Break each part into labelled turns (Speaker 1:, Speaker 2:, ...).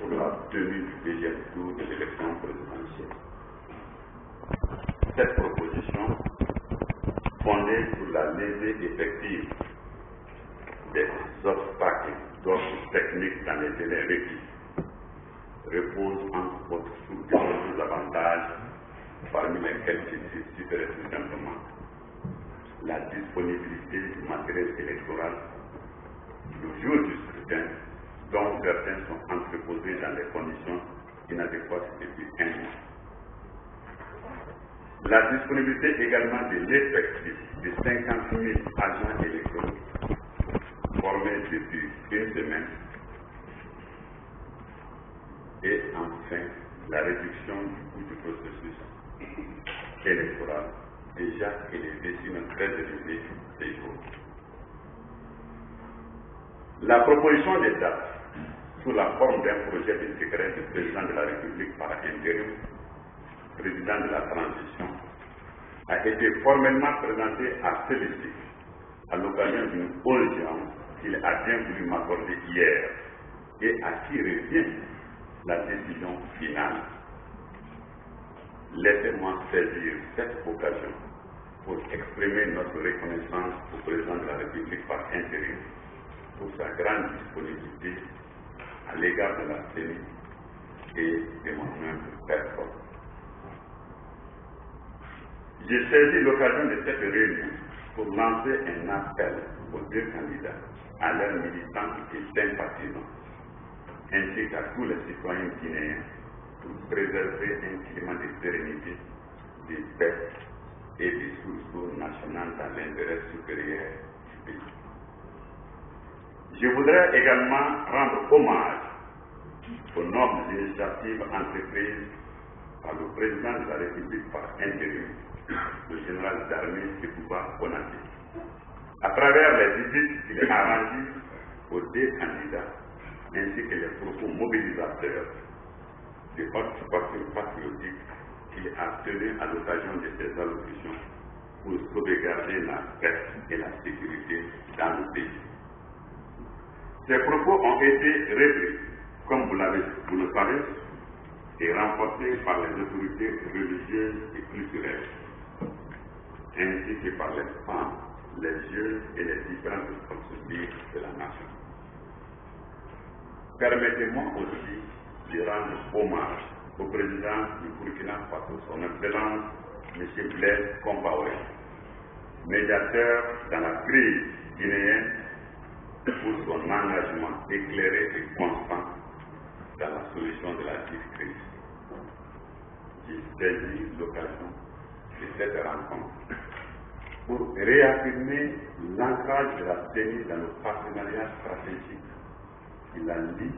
Speaker 1: pour la tenue du deuxième tour de l'élection présidentielle. Cette proposition, fondée sur la levée effective des obstacles d'ordre technique dans les délais requis, repose entre autres sur de nombreux avantages, parmi lesquels je citerai tout simplement la disponibilité du matériel électoral le jour du scrutin, dont certains sont entreposés dans des conditions inadéquates depuis un mois. La disponibilité également de l'effectif de 50 000 agents électoraux formés depuis une semaine. Et enfin, la réduction du coût du processus électoral, déjà élevé sur un très élevé séjour. La proposition des dates sous la forme d'un projet de décret du président de la République par intérim, président de la transition, a été formellement présenté à celui-ci à l'occasion d'une audience qu'il a bien voulu m'accorder hier et à qui revient la décision finale. Laissez-moi saisir cette occasion pour exprimer notre reconnaissance au président de la République par intérim pour sa grande disponibilité à l'égard de la CENI et de mon humble personne. J'ai saisi l'occasion de cette réunion pour lancer un appel aux deux candidats, à leurs militants et sympathisants, ainsi qu'à tous les citoyens guinéens pour préserver un climat de sérénité, de paix et de sursaut national dans l'intérêt supérieur du pays. Je voudrais également rendre hommage aux nobles initiatives entreprises par le président de la République par intérim, le général d'armée Sekouba Konaté, à travers les visites qu'il a rendues aux deux candidats, ainsi que les propos mobilisateurs de haute posture patriotique qu'il a tenus à l'occasion de ces allocutions pour sauvegarder la paix et la sécurité dans le pays. Ces propos ont été repris, comme vous le savez, et renforcés par les autorités religieuses et culturelles, ainsi que par les femmes, les jeunes et les différentes forces vives de la nation. Permettez-moi aussi de rendre hommage au président du Burkina Faso, son Excellence M. Blaise Compaoré, médiateur dans la crise guinéenne pour son engagement éclairé et constant dans la solution de la dite crise. J'ai saisi l'occasion de cette rencontre pour réaffirmer l'ancrage de la CENI dans le partenariat stratégique qui la lie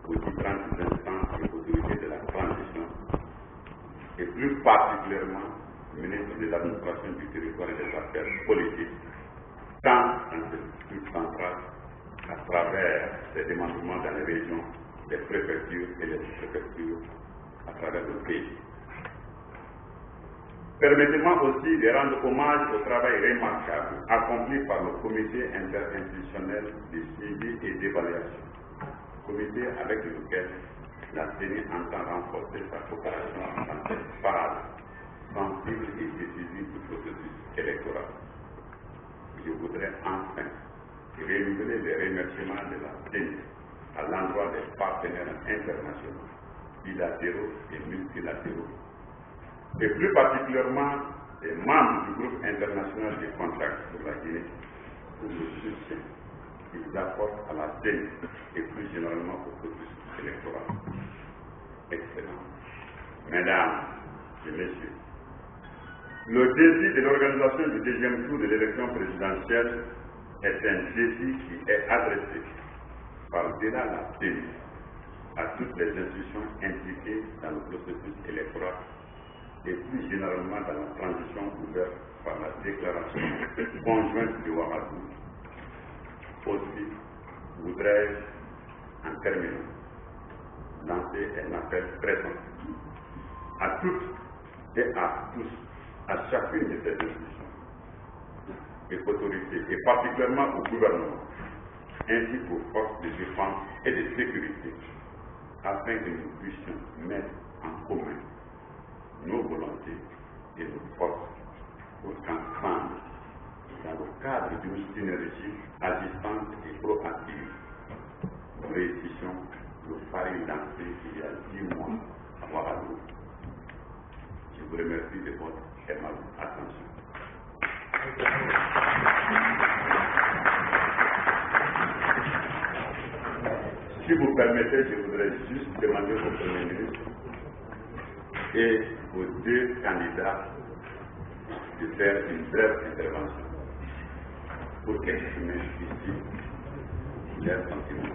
Speaker 1: aux différentes instances et autorités de la transition, et plus particulièrement le ministre de l'administration du territoire et des affaires politiques, tant dans cette structure centrale à travers ses démembrements dans les régions, les préfectures et les sous-préfectures à travers le pays. Permettez-moi aussi de rendre hommage au travail remarquable accompli par le comité interinstitutionnel de suivi et d'évaluation, comité avec lequel la CENI entend renforcer sa coopération dans cette phase sensible et décisive du processus électoral. Je voudrais enfin renouveler les remerciements de la CENI à l'endroit des partenaires internationaux, bilatéraux et multilatéraux, et plus particulièrement des membres du groupe international des contacts pour la Guinée, pour le soutien qu'ils apportent à la CENI et plus généralement au processus électoral. Excellent. Mesdames et messieurs, le défi de l'organisation du deuxième tour de l'élection présidentielle est un défi qui est adressé par-delà la CENI à toutes les institutions impliquées dans le processus électoral et plus généralement dans la transition ouverte par la déclaration conjointe de Ouagadougou. Aussi, voudrais-je, en terminant, lancer un appel très sensible à toutes et à tous, à chacune de ces institutions et autorités, et particulièrement au gouvernement, ainsi qu'aux forces de défense et de sécurité, afin que nous puissions mettre en commun nos volontés et nos forces pour qu'ensemble, dans le cadre d'une synergie agissante et proactive, nous réussissions le pari lancé il y a 10 mois à Ouagadougou. Je vous remercie de votre aimable attention. Si vous permettez, je voudrais juste demander au Premier ministre et aux 2 candidats de faire une brève intervention pour exprimer ici leurs sentiments.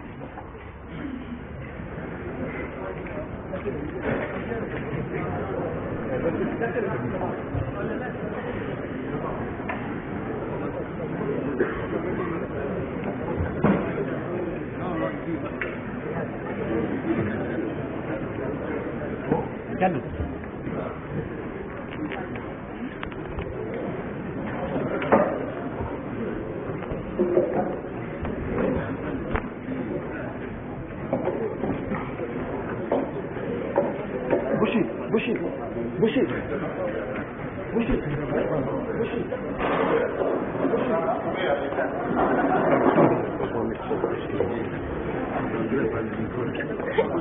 Speaker 2: Calme. Boucher.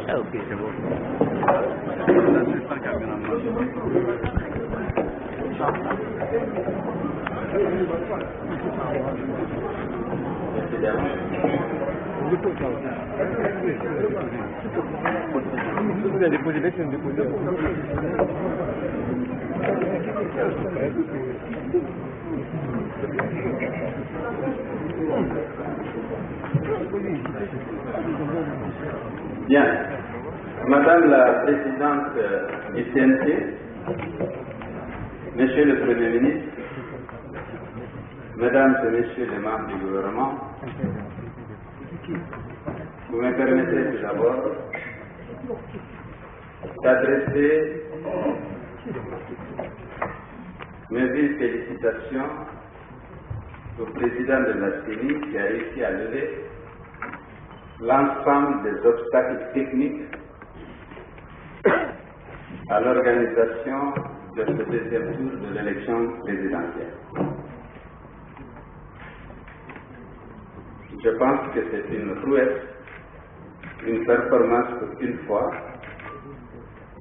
Speaker 2: Ah, ok, c'est bon. Vous avez déposé,
Speaker 3: Bien. Madame la Présidente du CNC, Monsieur le Premier ministre, Mesdames et Messieurs les membres du gouvernement, vous me permettez tout d'abord d'adresser mes vives félicitations au président de la CENI qui a réussi à lever l'ensemble des obstacles techniques à l'organisation de ce 2e tour de l'élection présidentielle. Je pense que c'est une prouesse, une performance pour une fois.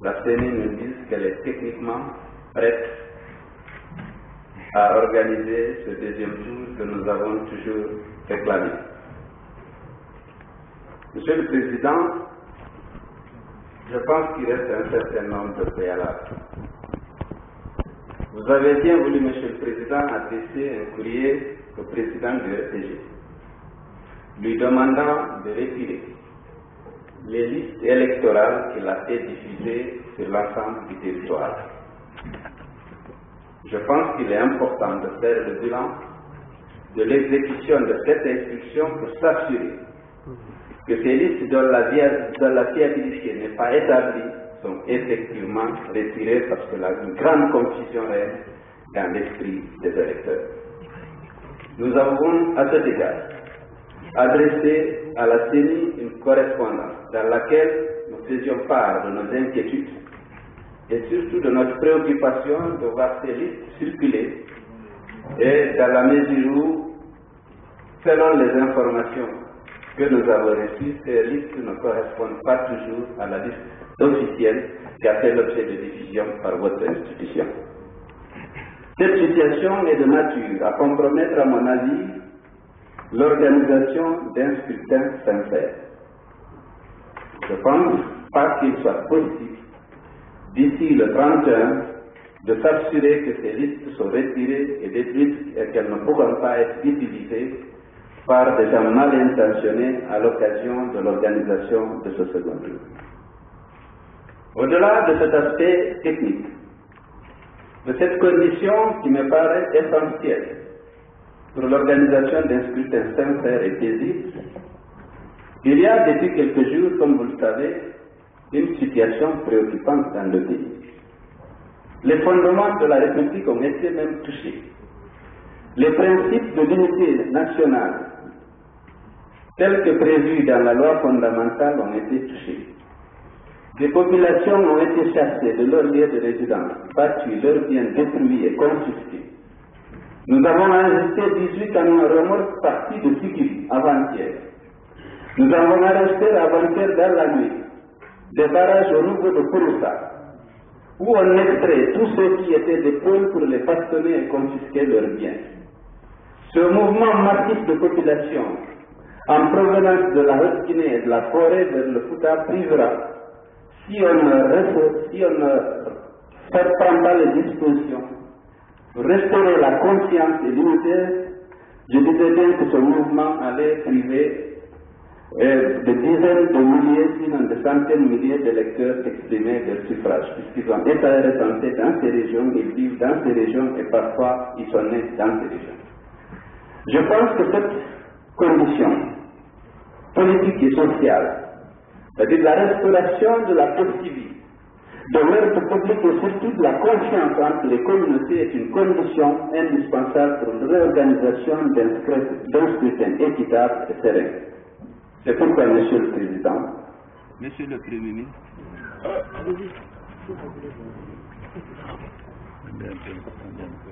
Speaker 3: La CENI nous dit qu'elle est techniquement prête à organiser ce 2e tour que nous avons toujours réclamé. Monsieur le Président, je pense qu'il reste un certain nombre de préalables. Vous avez bien voulu, Monsieur le Président, adresser un courrier au président du RPG, lui demandant de retirer les listes électorales qu'il a fait diffuser sur l'ensemble du territoire. Je pense qu'il est important de faire le bilan de l'exécution de cette instruction pour s'assurer que ces listes dont la fiabilité n'est pas établie sont effectivement retirées parce que une grande confusion règne dans l'esprit des électeurs. Nous avons à cet égard adressé à la CENI une correspondance dans laquelle nous faisions part de nos inquiétudes et surtout de notre préoccupation de voir ces listes circuler et dans la mesure où, selon les informations que nous avons reçues, ces listes ne correspondent pas toujours à la liste officielle qui a fait l'objet de diffusion par votre institution. Cette situation est de nature à compromettre, à mon avis, l'organisation d'un scrutin sincère. Je ne pense pas qu'il soit possible, d'ici le 31, de s'assurer que ces listes sont retirées et détruites et qu'elles ne pourront pas être utilisées par des gens mal intentionnés à l'occasion de l'organisation de ce second tour. Au-delà de cet aspect technique, de cette condition qui me paraît essentielle pour l'organisation d'un scrutin sincère et paisible, il y a depuis quelques jours, comme vous le savez, une situation préoccupante dans le pays. Les fondements de la République ont été même touchés. Les principes de l'unité nationale, tels que prévus dans la loi fondamentale, ont été touchés. Des populations ont été chassées de leur lieu de résidence, battues, leurs biens détruits et confisqués. Nous avons enregistré 18 camions remorques partis de Sikiri avant-hier. Nous avons arrêté avant-hier dans la nuit des barrages au niveau de Kouroussa, où on extrait tous ceux qui étaient des pôles pour les bastonner et confisquer leurs biens. Ce mouvement massif de population en provenance de la Haute-Guinée et de la forêt vers le Fouta privera, si on ne prend pas les dispositions, pour restaurer la conscience et l'unité. Je disais bien que ce mouvement allait priver de dizaines de milliers, sinon de centaines de milliers d'électeurs exprimés leur suffrage, puisqu'ils ont été recensés dans ces régions, ils vivent dans ces régions et parfois ils sont nés dans ces régions. Je pense que cette condition politique et sociale, c'est-à-dire la restauration de la paix civile, de l'ordre public et surtout de la confiance entre les communautés est une condition indispensable pour une réorganisation d'un scrutin équitable et serein. C'est pourquoi, Monsieur le Président,
Speaker 4: Monsieur le Premier ministre,